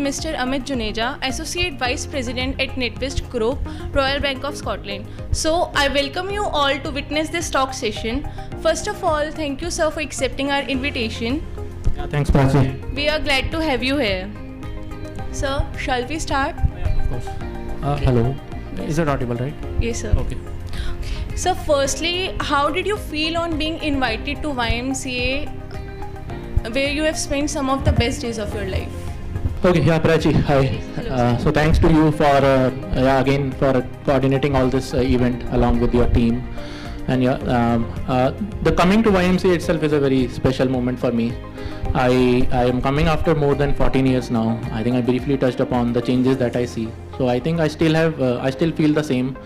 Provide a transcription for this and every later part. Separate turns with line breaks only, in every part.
Mr. Amit Juneja, Associate Vice President at NatWest Group, Royal Bank of Scotland. So, I welcome you all to witness this talk session. First of all, thank you, sir, for accepting our invitation.
Yeah, thanks, Prachi.
We are glad to have you here. Sir, shall we start?
Of course. Hello. Is it audible, right?
Yes, sir.
Okay.
So, firstly, how did you feel on being invited to YMCA, where you have spent some of the best days of your life?
Okay, yeah, Prachi, hi.
Hello,
So thanks to you for, again, for coordinating all this event along with your team. And the coming to YMCA itself is a very special moment for me. I am coming after more than 14 years now. I think I briefly touched upon the changes that I see. So I think I still feel the same.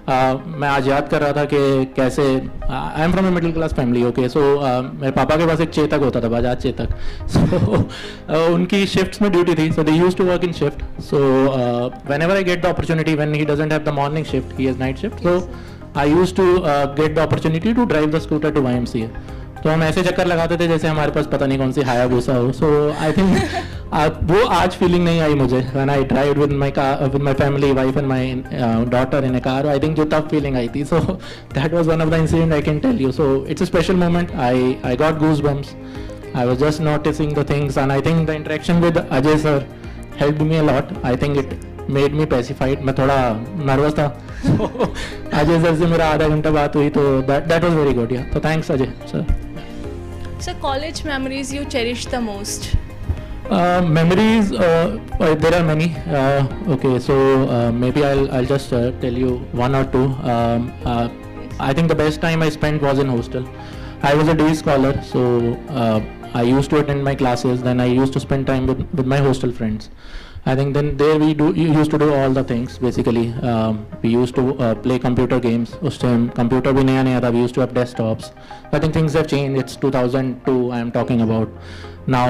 मैं आज याद कर रहा था कि कैसे I am from a middle class family okay so मेरे पापा के पास एक चेतक होता था बजाज चेतक सो उनकी शिफ्ट्स में ड्यूटी थी so they used to work in shift so whenever I get the opportunity when he doesn't have the morning shift he has night shift so I used to get the opportunity to drive the scooter to YMCA. तो हम ऐसे चक्कर लगाते थे जैसे हमारे पास पता नहीं कौन सी हायाबुसा हो. सो आई थिंक वो आज फीलिंग नहीं आई मुझे when I drive with my family wife and my daughter in a car. I think जो तब फीलिंग आई थी. So that was one of the incident I can tell you. So it's a special moment. I got goose bumps. I was just noticing the things and I think the interaction with Ajay sir helped me a lot. I think it made me pacified. मैं थोड़ा nervous था. So Ajay sir से मेरा आधा घंटा बात हुई तो that was very good. Yeah. So thanks Ajay sir.
So, college memories you cherish the most?
Memories, there are many. Okay, so maybe I'll just tell you one or two. I think the best time I spent was in hostel. I was a day scholar, so I used to attend my classes. Then I used to spend time with my hostel friends. I think then there you used to do all the things basically. We used to play computer games. उस time computer भी नया था. We used to have desktops. I think things have changed. It's 2002 I am talking about. Now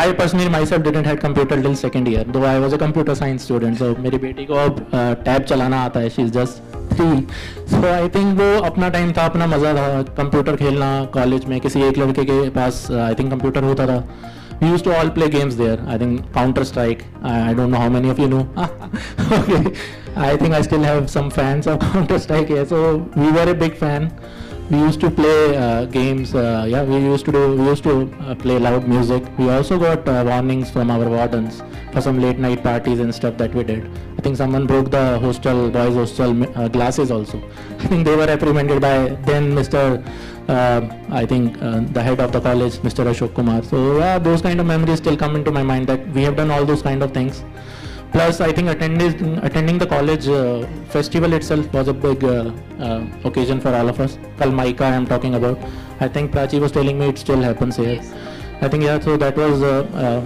I personally myself didn't have computer till second year. Though I was a computer science student. So मेरी बेटी को अब tab चलाना आता है. She's just 3. So I think वो अपना time था, अपना मज़ा था. कंप्यूटर खेलना कॉलेज में किसी एक लड़के के पास I think कंप्यूटर होता था. We used to all play games there. I think Counter-Strike. I don't know how many of you know. Okay. I think I still have some fans of Counter-Strike here. So we were a big fan. We used to play games. We used to play loud music. We also got warnings from our wardens for some late night parties and stuff that we did. I think someone broke the boys' hostel glasses also. I think they were reprimanded by then Mr. I think the head of the college, Mr. Ashok Kumar. So yeah, those kind of memories still come into my mind that we have done all those kind of things. Plus, I think attending the college festival itself was a big occasion for all of us. Kalmaika I am talking about. I think Prachi was telling me it still happens here.
Yes.
I think yeah, so that was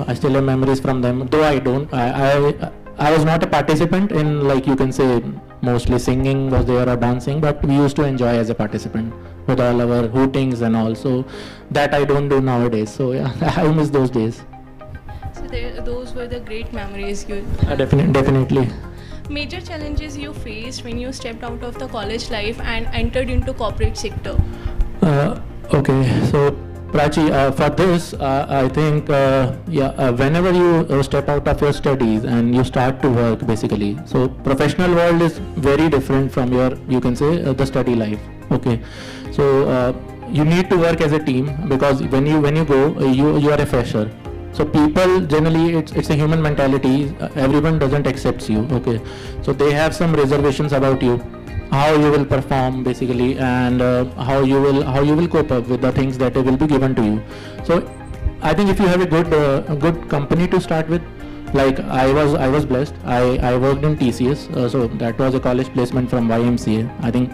I still have memories from them. Though I was not a participant in, like you can say, mostly singing was there or dancing, but we used to enjoy as a participant with all our hootings and all. So that I don't do nowadays. So yeah, I miss those days.
So, those were the great memories you.
Definitely.
Major challenges you faced when you stepped out of the college life and entered into corporate sector?
Okay, so Prachi, for this, I think, whenever you step out of your studies and you start to work, basically, so professional world is very different from your, you can say, the study life. Okay, so you need to work as a team because when you go, you are a fresher. So people generally, it's a human mentality. Everyone doesn't accept you. Okay, so they have some reservations about you. How you will perform basically and how you will cope up with the things that will be given to you. So I think if you have a good company to start with, like I was blessed. I worked in TCS, so that was a college placement from YMCA. I think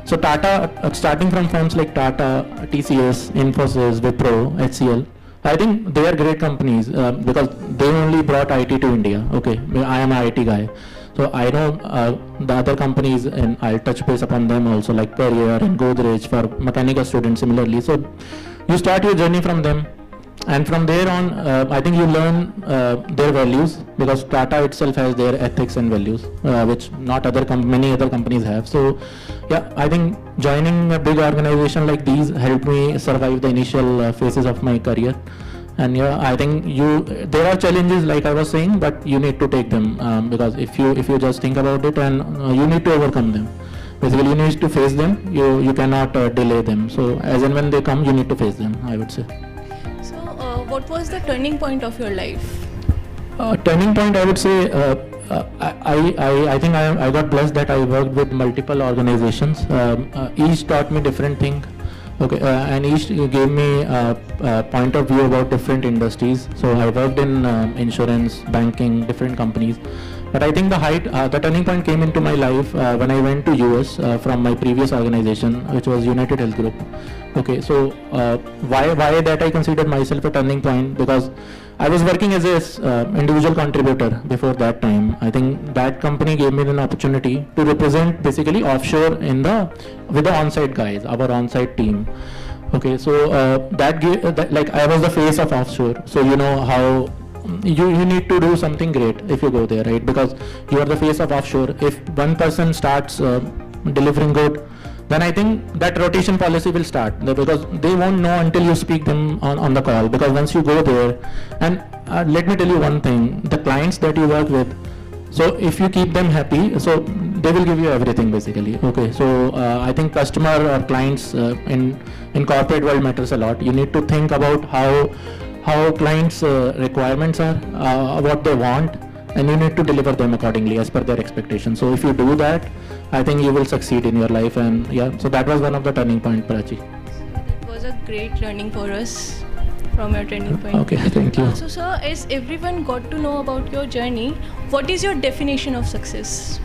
so. Tata, starting from firms like Tata, TCS, Infosys, Wipro, HCL. I think they are great companies because they only brought IT to India. Okay, I am an IT guy. So I know the other companies, and I'll touch base upon them also, like Perrier and Godrej for mechanical students similarly. So you start your journey from them, and from there on, I think you learn their values because Tata itself has their ethics and values, which not many other companies have. So yeah, I think joining a big organization like these helped me survive the initial phases of my career. And yeah, I think there are challenges like I was saying, but you need to take them, because if you just think about it, and you need to overcome them. Basically, you need to face them. You cannot delay them. So as and when they come, you need to face them, I would say.
So, what was the turning point of your life?
Turning point, I would say, I think I got blessed that I worked with multiple organizations. Each taught me different thing. Okay, and each gave me a point of view about different industries. So I worked in insurance, banking, different companies. But I think the turning point came into my life when I went to US from my previous organization, which was United Health Group. Okay, so why that I considered myself a turning point? Because I was working as a individual contributor before that time. I think that company gave me an opportunity to represent basically offshore with the on-site guys, our on-site team. Okay, so that gave like I was the face of offshore. So you know how you need to do something great if you go there, right? Because you are the face of offshore. If one person starts delivering good, then I think that rotation policy will start, because they won't know until you speak them on the call. Because once you go there, and let me tell you one thing, the clients that you work with, so if you keep them happy, so they will give you everything basically. Okay, so I think customer or clients in corporate world matters a lot. You need to think about how clients requirements are, what they want, and you need to deliver them accordingly as per their expectations. So if you do that, I think you will succeed in your life. And yeah, so that was one of the turning point, Prachi.
That was a great learning for us from your turning point.
Okay, thank you.
So sir, as everyone got to know about your journey, what is your definition of success?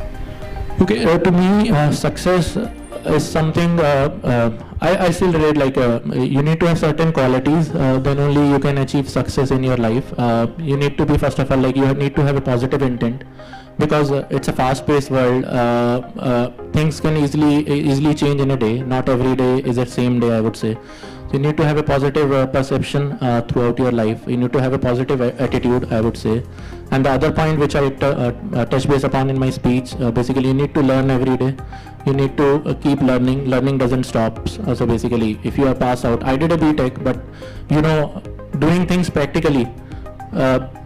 Okay, to me, success is something I still read like you need to have certain qualities, then only you can achieve success in your life. You need to be, first of all, like you need to have a positive intent, because it's a fast-paced world. Things can easily change in a day. Not every day is the same day, I would say. So you need to have a positive perception throughout your life. You need to have a positive attitude, I would say. And the other point which I touch base upon in my speech, basically you need to learn every day. You need to keep learning. Learning doesn't stop. So basically, if you are pass out, I did a BTech, but you know, doing things practically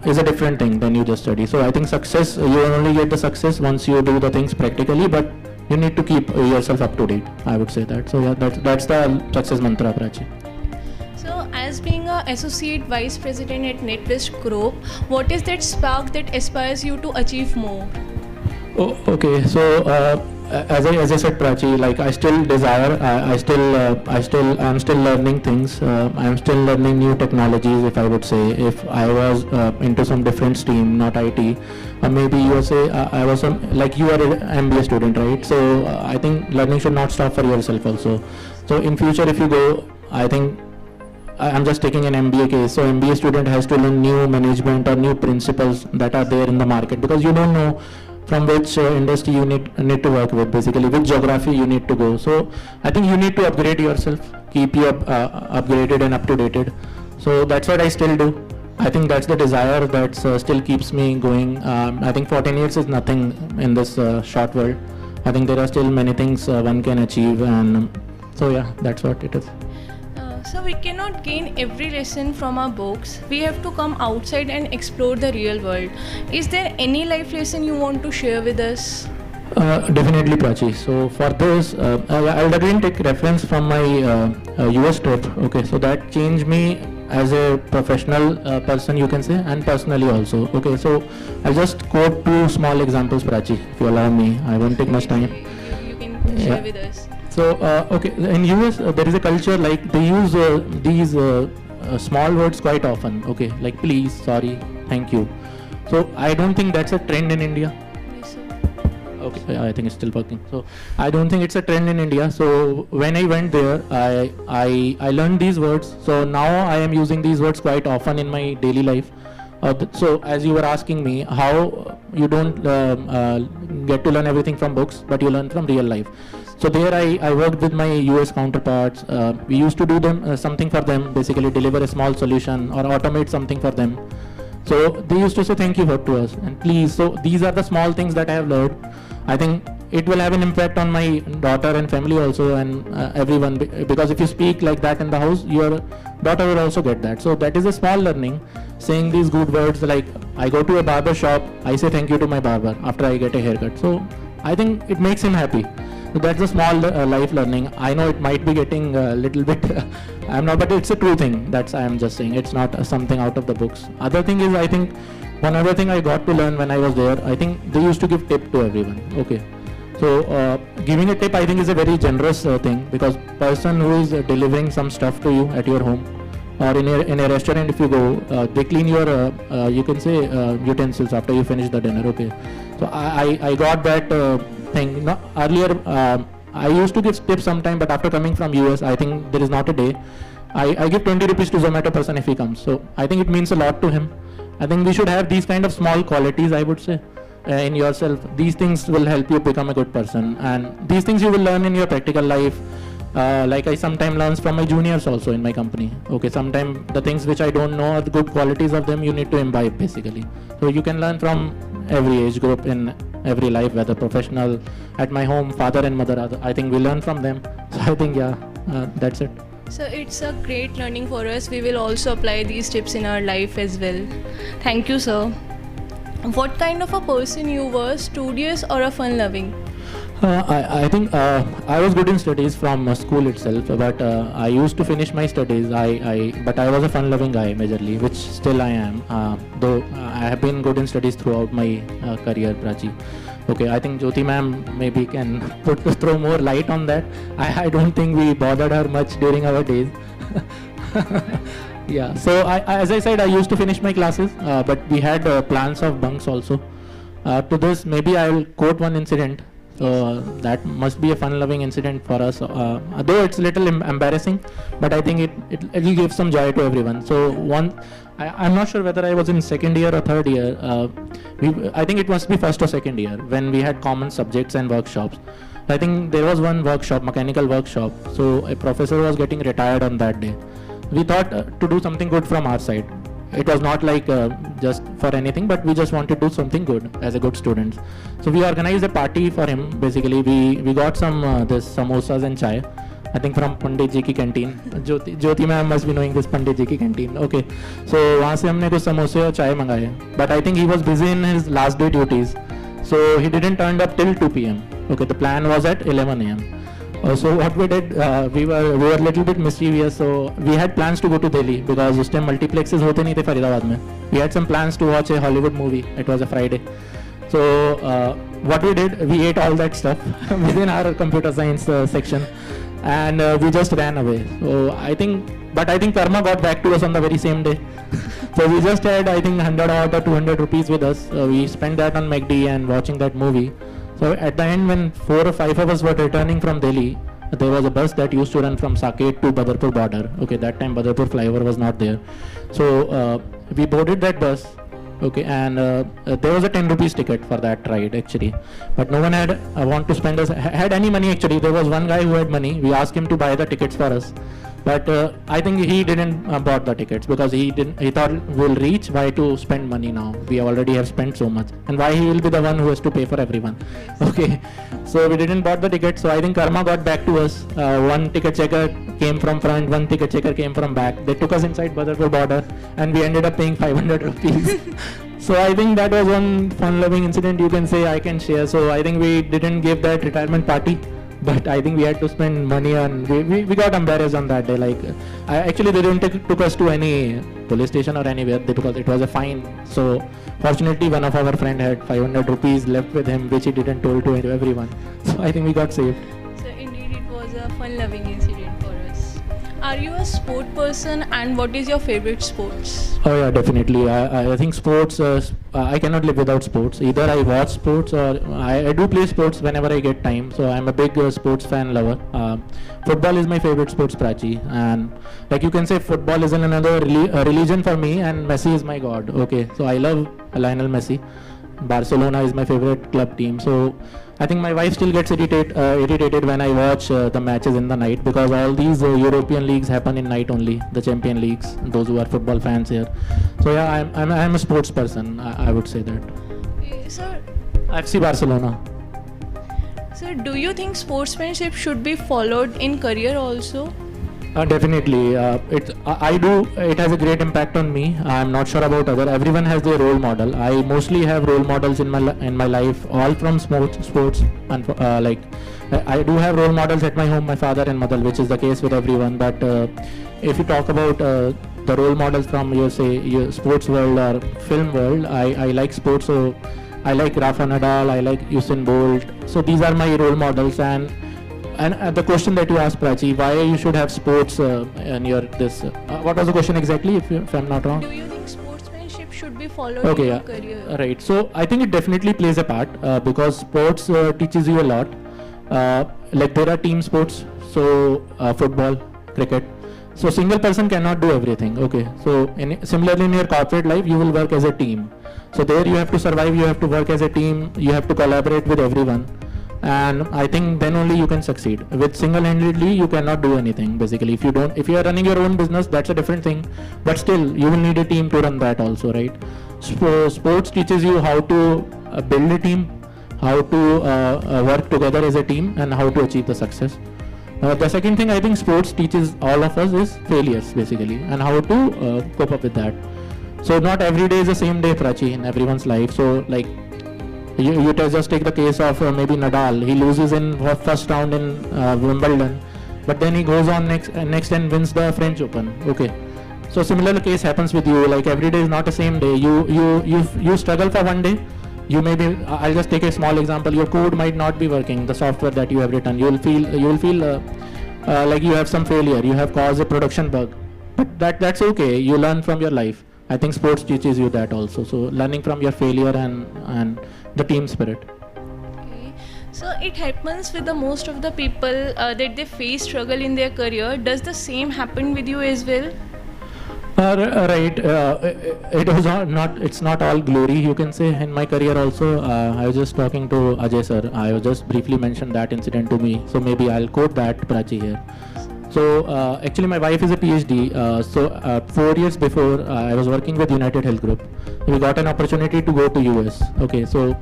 is a different thing than you just study. So I think success, you will only get the success once you do the things practically, but you need to keep yourself up to date, I would say that. So yeah, that's the success mantra, Prachi.
So as being an associate vice president at NetWest Group, what is that spark that aspires you to achieve more?
Oh, okay. So as I said, Prachi, like I still desire, I'm still learning things. I'm still learning new technologies. If I would say, if I was into some different stream, not IT, maybe you say I was like you are an MBA student, right? So I think learning should not stop for yourself also. So in future, if you go, I think I'm just taking an MBA case. So MBA student has to learn new management or new principles that are there in the market, because you don't know from which industry you need to work with, basically which geography you need to go. So I think you need to upgrade yourself, keep you upgraded and up to dated. So that's what I still do. I think that's the desire that still keeps me going. I think 14 years is nothing in this short world. I think there are still many things one can achieve, and so yeah, that's what it is.
So we cannot gain every lesson from our books. We have to come outside and explore the real world. Is there any life lesson you want to share with us?
Definitely, Prachi. So for this, I'll again take reference from my US trip. Okay, so that changed me as a professional person, you can say, and personally also. Okay, so I'll just quote two small examples, Prachi, if you allow me. I won't take much time.
You can share with us.
So, okay, in US there is a culture like they use these small words quite often, okay, like please, sorry, thank you. So, I don't think that's a trend in India.
Yes, sir.
Okay, I think it's still working. So, I don't think it's a trend in India. So, when I went there, I learned these words. So, now I am using these words quite often in my daily life. So, as you were asking me, how you don't get to learn everything from books, but you learn from real life. So there I worked with my US counterparts. We used to do them something for them, basically deliver a small solution or automate something for them. So they used to say thank you to us and please. So these are the small things that I have learned. I think it will have an impact on my daughter and family also, and everyone, because if you speak like that in the house, you are daughter will also get that. So that is a small learning, saying these good words like, I go to a barber shop, I say thank you to my barber after I get a haircut. So I think it makes him happy. So that's a small life learning. I know it might be getting a little bit, I'm not, but it's a true thing. That's, I am just saying, it's not something out of the books. Other thing is, I think one other thing I got to learn when I was there, I think they used to give tip to everyone. Okay. So giving a tip, I think, is a very generous thing, because person who is delivering some stuff to you at your home or in a restaurant, if you go, they clean your you can say utensils after you finish the dinner. Okay. So I got that thing. No, earlier I used to give tips sometime, but after coming from US, I think there is not a day. I give 20 rupees to Zomato person if he comes. So I think it means a lot to him. I think we should have these kind of small qualities, I would say, in yourself. These things will help you become a good person, and these things you will learn in your practical life. Like I sometimes learn from my juniors also in my company. Okay, sometimes the things which I don't know are the good qualities of them, you need to imbibe basically. So you can learn from every age group in every life, whether professional, at my home, father and mother, I think we learn from them. So I think, yeah, that's it.
So it's a great learning for us. We will also apply these tips in our life as well. Thank you, sir. What kind of a person you were, studious or a fun-loving?
I think I was good in studies from school itself, but I used to finish my studies. But I was a fun-loving guy majorly, which still I am. Though I have been good in studies throughout my career, Prachi. Okay, I think Jyoti ma'am maybe can throw more light on that. I don't think we bothered her much during our days. Yeah, so as I said, I used to finish my classes, but we had plans of bunks also. To this, maybe I will quote one incident. That must be a fun-loving incident for us. Though it's a little embarrassing, but I think it will give some joy to everyone. So I'm not sure whether I was in second year or third year. I think it must be first or second year when we had common subjects and workshops. I think there was one workshop, mechanical workshop. So a professor was getting retired on that day. We thought to do something good from our side. It was not like just for anything, but we just wanted to do something good as a good student. So we organized a party for him. Basically, we got some this samosas and chai. I think from Pandit ji ki canteen. Jyoti ma'am must be knowing this Pandit ji ki canteen. Okay, so वहाँ से हमने कुछ समोसे और चाय मंगाए. But I think he was busy in his last day duties, so he didn't turn up till 2 p.m. Okay, the plan was at 11 a.m. So what we did, we were a little bit mischievous. So we had plans to go to Delhi because उस time multiplexes होते नहीं थे फरीदाबाद में. We had some plans to watch a Hollywood movie. It was a Friday. So what we did, we ate all that stuff within our computer science section, and we just ran away. So I think karma got back to us on the very same day. So we just had, I think, 100 or 200 rupees with us. We spent that on McD and watching that movie. So at the end, when 4 or 5 of us were returning from Delhi, there was a bus that used to run from Saket to Badarpur border. Okay, that time Badarpur flyover was not there. So we boarded that bus. Okay, and there was a 10 rupees ticket for that ride actually, but no one had had any money actually. There was one guy who had money. We asked him to buy the tickets for us, but I think he didn't bought the tickets because he thought we'll reach, why to spend money now, we already have spent so much, and why he will be the one who has to pay for everyone. Okay, so we didn't bought the ticket. So I think karma got back to us. One ticket checker came from front, one ticket checker came from back. They took us inside Badarpur border, and we ended up paying 500 rupees. So I think that was one fun-loving incident you can say I can share. So I think we didn't give that retirement party, but I think we had to spend money on, we got embarrassed on that day. Like actually they didn't took us to any police station or anywhere because it was a fine. So fortunately one of our friend had 500 rupees left with him, which he didn't told to everyone. So I think we got saved.
So indeed it was a fun-loving incident for us. Are you a sport person, and what is your favorite sports?
Oh yeah, definitely. I think sports, I cannot live without sports. Either I watch sports or I do play sports whenever I get time. So I'm a big sports fan lover. Football is my favorite sports, Prachi. And like you can say, football is another religion for me, and Messi is my god. Okay, so I love Lionel Messi. Barcelona is my favorite club team. So I think my wife still gets irritated when I watch the matches in the night, because all these European leagues happen in night only, the Champion Leagues, those who are football fans here. So yeah, I'm a sports person, I would say that.
Sir,
FC Barcelona.
So do you think sportsmanship should be followed in career also?
Definitely, I do. It has a great impact on me. I'm not sure about other. Everyone has their role model. I mostly have role models in in my life, all from sports, and I do have role models at my home, my father and mother, which is the case with everyone. But if you talk about the role models from your sports world or film world, I like sports, so I like Rafa Nadal, I like Usain Bolt. So these are my role models. And the question that you asked, Prachi, why you should have sports in your this? What was the question exactly, if I'm not wrong?
Do you think sportsmanship should be followed
Okay,
in your
yeah,
career?
right. So I think it definitely plays a part because sports teaches you a lot. Like there are team sports, so football, cricket. So single person cannot do everything. Okay. So similarly in your corporate life, you will work as a team. So there you have to survive. You have to work as a team. You have to collaborate with everyone. And I think then only you can succeed. With single-handedly you cannot do anything basically. If you are running your own business, that's a different thing, but still you will need a team to run that also, right? Sports teaches you how to build a team, how to work together as a team, and how to achieve the success. The second thing I think sports teaches all of us is failures basically, and how to cope up with that. So not every day is the same day, Prachi, in everyone's life. So like you just take the case of maybe Nadal. He loses in first round in Wimbledon, but then he goes on next and wins the French Open. Okay, so similar case happens with you. Like every day is not the same day. You struggle for one day. You maybe I'll just take a small example. Your code might not be working. The software that you have written, you will feel like you have some failure. You have caused a production bug, but that's okay. You learn from your life. I think sports teaches you that also. So learning from your failure and the team spirit.
Okay. So it happens with the most of the people that they face struggle in their career. Does the same happen with you as well?
Right. It was not. It's not all glory, you can say. In my career also, I was just talking to Ajay sir. I was just briefly mentioned that incident to me. So maybe I'll quote that, Prachi, here. So actually, my wife is a PhD. 4 years before, I was working with United Health Group. We got an opportunity to go to US. Okay, so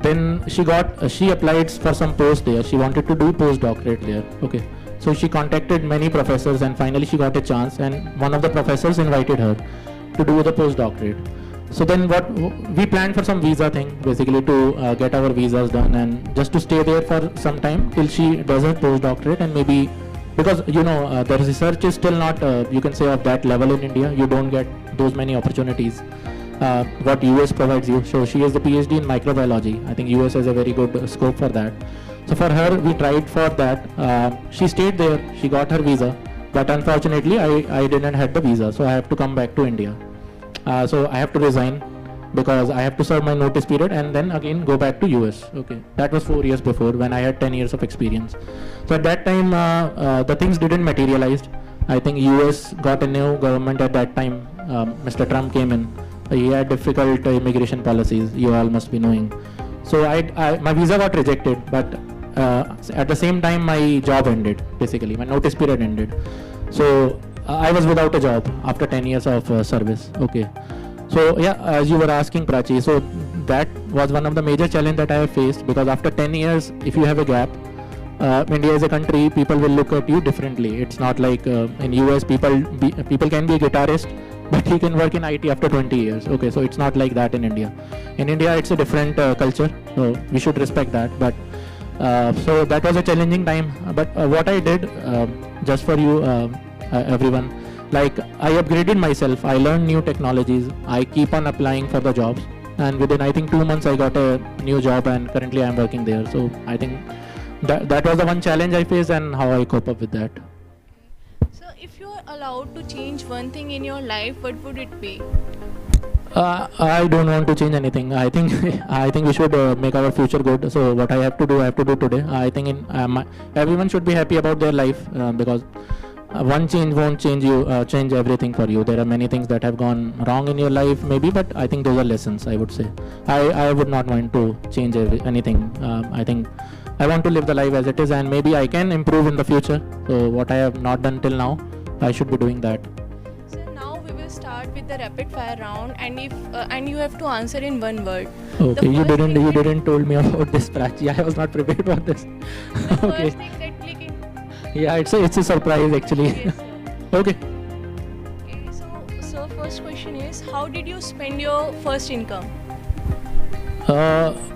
then she applied for some post there. She wanted to do postdoctorate there. Okay, so she contacted many professors, and finally she got a chance. And one of the professors invited her to do the postdoctorate. So then we planned for some visa thing, basically to get our visas done and just to stay there for some time till she does her postdoctorate, and maybe because the research is still not you can say of that level in India. You don't get those many opportunities what US provides you. So she is the PhD in microbiology. I think US has a very good scope for that. So for her, we tried for that. She stayed there. She got her visa, but unfortunately I didn't have the visa, so I have to come back to India. So I have to resign because I have to serve my notice period and then again go back to US. Okay, that was 4 years before, when I had 10 years of experience. So at that time the things didn't materialize. I think US got a new government at that time. Mr. Trump came in. He had difficult immigration policies, you all must be knowing. So my visa got rejected, but at the same time my job ended, basically my notice period ended. So I was without a job after 10 years of service. Okay, so yeah, as you were asking, Prachi, so that was one of the major challenge that I have faced, because after 10 years, if you have a gap, India is a country, people will look at you differently. It's not like in US, people can be a guitarist, but he can work in IT after 20 years. Okay, so it's not like that in India. In India, it's a different culture, so we should respect that. But so that was a challenging time. But what I did, just for you, everyone, like I upgraded myself. I learned new technologies. I keep on applying for the jobs, and within I think 2 months I got a new job, and currently I am working there. So I think that was the one challenge I faced, and how I cope up with that.
So if you are allowed to change one thing in your life, what would it be?
I don't want to change anything. I think we should make our future good. So what I have to do today. I think everyone should be happy about their life, because one change won't change everything for you. There are many things that have gone wrong in your life, maybe, but I think those are lessons, I would say. I would not want to change anything. I think I want to live the life as it is, and maybe I can improve in the future. So what I have not done till now, I should be doing that.
So now we will start with the rapid fire round, and and you have to answer in one word.
Okay, you
first thing
didn't told me about this, Prachi. I was not prepared for this.
The
Okay.
first thing that click in.
Yeah, it's a surprise actually.
Yes, sir.
Okay.
Okay, so first question is, how did you spend your first income?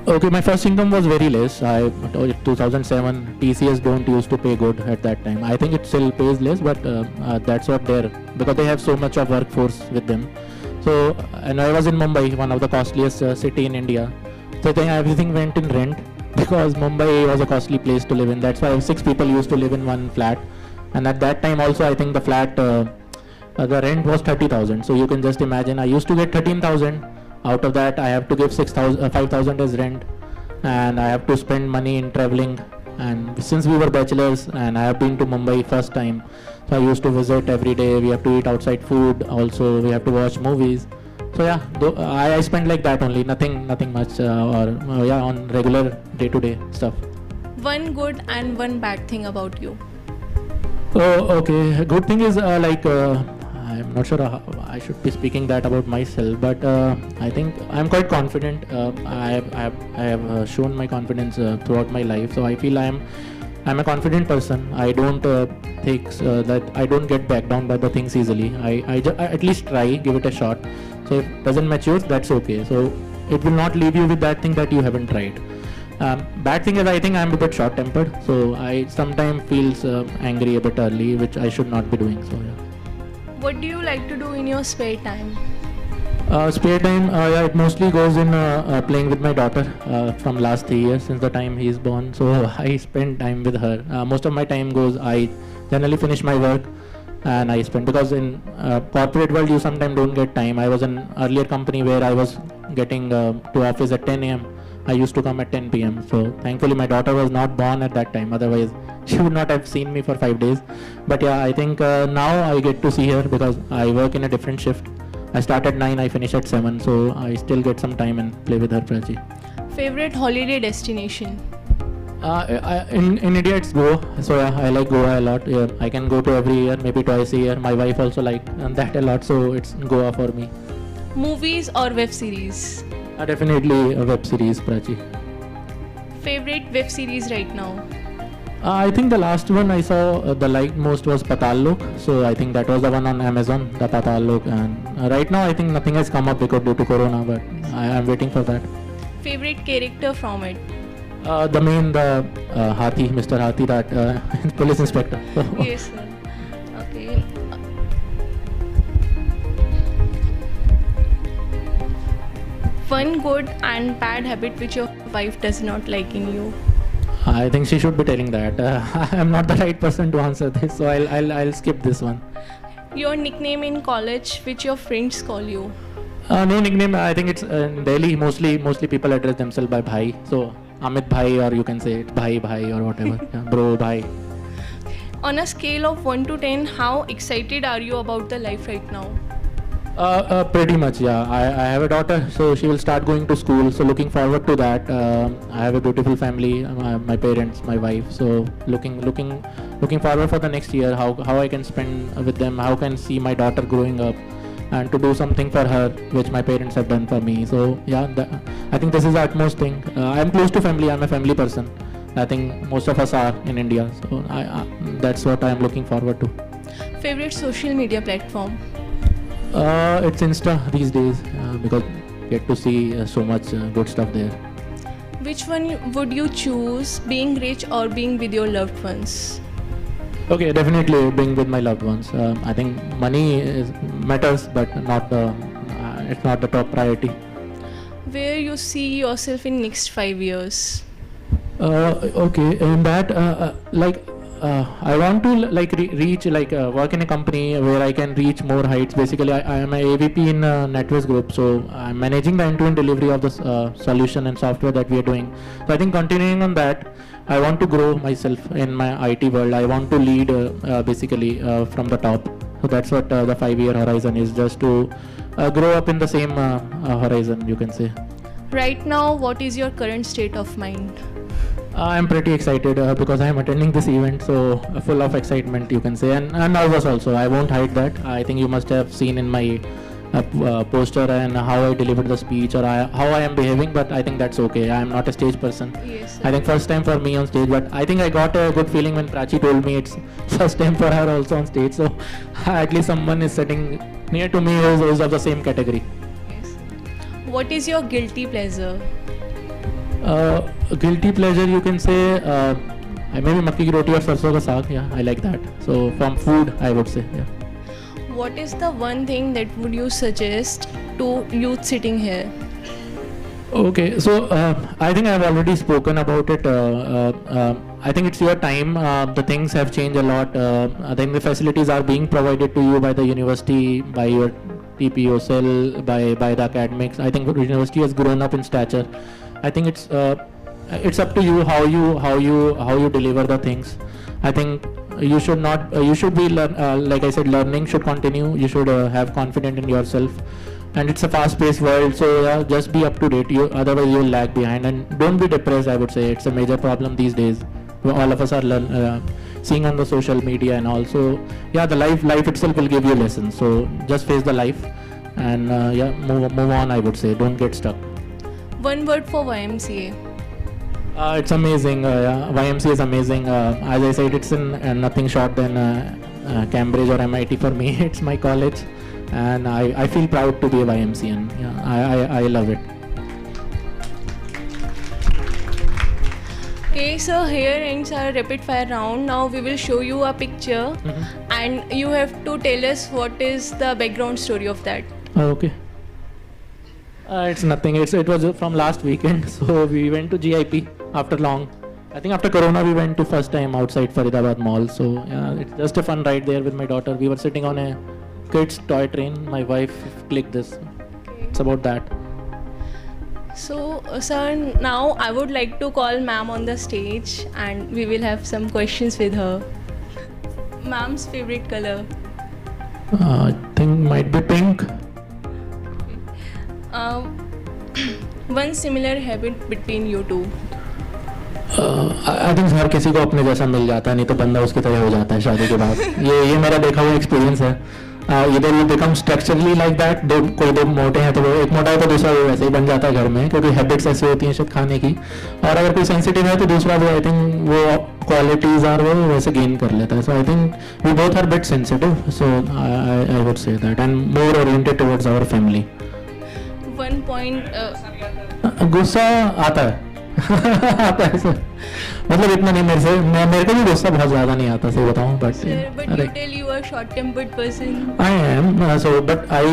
Okay, my first income was very less. 2007 TCS don't used to pay good at that time. I think it still pays less, but that's what they're, because they have so much of workforce with them. So, and I was in Mumbai, one of the costliest city in India. So I think everything went in rent because Mumbai was a costly place to live in. That's why 6 people used to live in one flat. And at that time also, I think the flat, the rent was 30,000. So you can just imagine, I used to get 13,000. Out of that, I have to give 5,000 as rent, and I have to spend money in traveling. And since we were bachelors, and I have been to Mumbai first time, so I used to visit every day. We have to eat outside food. Also, we have to watch movies. So yeah, I spend like that only. Nothing much, on regular day-to-day stuff.
One good and one bad thing about you.
Oh, okay. Good thing is I'm not sure how I should be speaking that about myself, but I think I'm quite confident. I have shown my confidence throughout my life, so I feel I'm a confident person. I don't think that I don't get back down by the things easily. I at least try, give it a shot. So if it doesn't mature, that's okay. So it will not leave you with that thing that you haven't tried. Bad thing is I think I'm a bit short-tempered, so I sometimes feels angry a bit early, which I should not be doing. So yeah.
What do you like to do in your spare time?
Spare time, yeah, it mostly goes in playing with my daughter from last 3 years since the time he's born. So I spend time with her. Most of my time goes, I generally finish my work and I spend, because in corporate world you sometimes don't get time. I was in earlier company where I was getting to office at 10 a.m. I used to come at 10 p.m. So thankfully my daughter was not born at that time. Otherwise she would not have seen me for 5 days. But yeah, I think now I get to see her because I work in a different shift. I start at 9, I finish at 7. So I still get some time and play with her, Prachi.
Favorite holiday destination?
In India it's Goa. So yeah, I like Goa a lot. Yeah, I can go to every year, maybe twice a year. My wife also like that a lot. So it's Goa for me.
Movies or web series?
Definitely a web series, Prachi.
Favorite web series right now?
I think the last one I saw the like most was Patal Lok. So I think that was the one on Amazon, the Patal Lok. And right now I think nothing has come up because due to Corona, but I am waiting for that.
Favorite character from it?
The Hathi, Mr. Hathi, that police inspector.
Yes, sir. Okay. One good and bad habit which your wife does not like in you?
I think she should be telling that. I am not the right person to answer this, so I'll skip this one.
Your nickname in college which your friends call you?
No nickname. I think it's in Delhi. Mostly people address themselves by Bhai. So Amit Bhai, or you can say it Bhai or whatever. Yeah, bro, Bhai.
On a scale of 1 to 10, how excited are you about the life right now?
Pretty much, yeah. I have a daughter, so she will start going to school. So looking forward to that. I have a beautiful family, my parents, my wife. So looking forward for the next year. How I can spend with them. How can see my daughter growing up, and to do something for her, which my parents have done for me. So yeah, I think this is the utmost thing. I am close to family. I'm a family person. I think most of us are in India. So that's what I am looking forward to.
Favorite social media platform?
It's Insta these days because get to see so much good stuff there.
Which one would you choose, being rich or being with your loved ones?
Okay, definitely being with my loved ones. I think money matters, but it's not the top priority.
Where you see yourself in next 5 years?
Okay, in that I want to reach work in a company where I can reach more heights. Basically, I am a AVP in NatWest Group, so I'm managing the end-to-end delivery of the solution and software that we are doing. So I think continuing on that, I want to grow myself in my IT world. I want to lead from the top. So that's what the 5-year horizon is, just to grow up in the same horizon, you can say.
Right now, what is your current state of mind?
I'm pretty excited because I am attending this event, so full of excitement, you can say, and nervous also. I won't hide that. I think you must have seen in my poster and how I delivered the speech or how I am behaving, but I think that's okay. I am not a stage person.
Yes,
I think first time for me on stage, but I think I got a good feeling when Prachi told me it's first time for her also on stage. So at least someone is sitting near to me who is of the same category.
yes. What is your guilty pleasure?
Guilty pleasure, you can say, maybe makki ki roti or sarson ka saag. Yeah, I like that. So from food, I would say. Yeah.
What is the one thing that would you suggest to youth sitting here?
Okay, so I think I've already spoken about it. I think it's your time. The things have changed a lot. I think the facilities are being provided to you by the university, by your TPO cell, by the academics. I think the university has grown up in stature. I think it's up to you how you deliver the things. I think you should not. You should be like I said, learning should continue. You should have confidence in yourself. And it's a fast-paced world, so yeah, just be up to date. Otherwise you'll lag behind, and don't be depressed. I would say it's a major problem these days. All of us are seeing on the social media, and also, yeah, the life itself will give you lessons. So just face the life, and yeah, move on. I would say, don't get stuck.
One word for YMCA.
It's amazing. Yeah, YMCA is amazing. As I said, it's in nothing short than Cambridge or MIT for me. It's my college. And I feel proud to be a YMCN. Yeah, I love it.
Okay, so here ends our rapid fire round. Now we will show you a picture, and you have to tell us what is the background story of that.
Oh, okay. It's nothing. It was from last weekend. So we went to GIP after long. I think after Corona we went to first time outside Faridabad Mall. So yeah, it's just a fun ride there with my daughter. We were sitting on a kids toy train. My wife clicked this.
Okay.
It's about that.
So, sir, now I would like to call ma'am on the stage, and we will have some questions with her. Ma'am's favorite color?
I think might be pink.
One similar habit between you two.
I think हर किसी को अपने जैसा मिल जाता है, नहीं तो बंदा उसकी तरह हो जाता है शादी के बाद. ये मेरा देखा हुआ एक्सपीरियंस है. इधर you become structurally like that. कोई दो मोटे हैं तो वो एक मोटा है तो दूसरा वो वैसे ही बन जाता है घर में, क्योंकि हैबिट्स ऐसी होती हैं शायद खाने की. और अगर कोई सेंसिटिव है तो दूसरा वो आई थिंक वो क्वालिटीज और वो वैसे गेन कर लेता है. So I think we both are bit sensitive. So I would say that, and more oriented towards our family.
One point.
गुस्सा आता है. आता है सर. मतलब इतना नहीं मेरे से. मेरे को भी गुस्सा बहुत ज्यादा नहीं आता, सही बताऊं. But
Sir, but you tell you are a short-tempered person.
I am so but I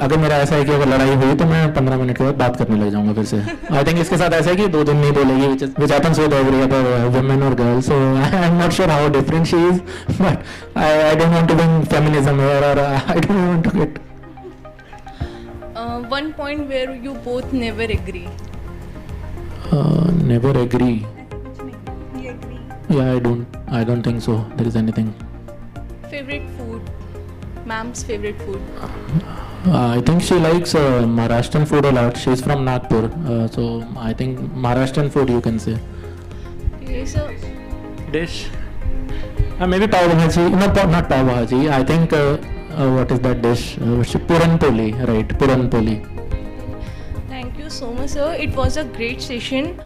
अगर मेरा ऐसा है कि अगर लड़ाई हुई तो मैं 15 मिनट के बाद बात करने लग जाऊंगा फिर से. आई थिंक इसके साथ ऐसा है कि 2 दिन नहीं बोलेगी, which happens with every other women और girl. So I am not sure how different she is, but I don't want to bring feminism here, और I don't want to get.
One point where you both never agree.
Never agree. Yeah, I don't think so. There is anything.
Favorite food? Ma'am's favorite food?
I think she likes Maharashtrian food a lot. She's from Nagpur, so I think Maharashtrian food you can say.
Okay, so
Dish? Maybe pav bhaji. No, not pav bhaji. I think what is that dish? Puran poli, right? Puran poli.
thank you so much, sir. It was a great session.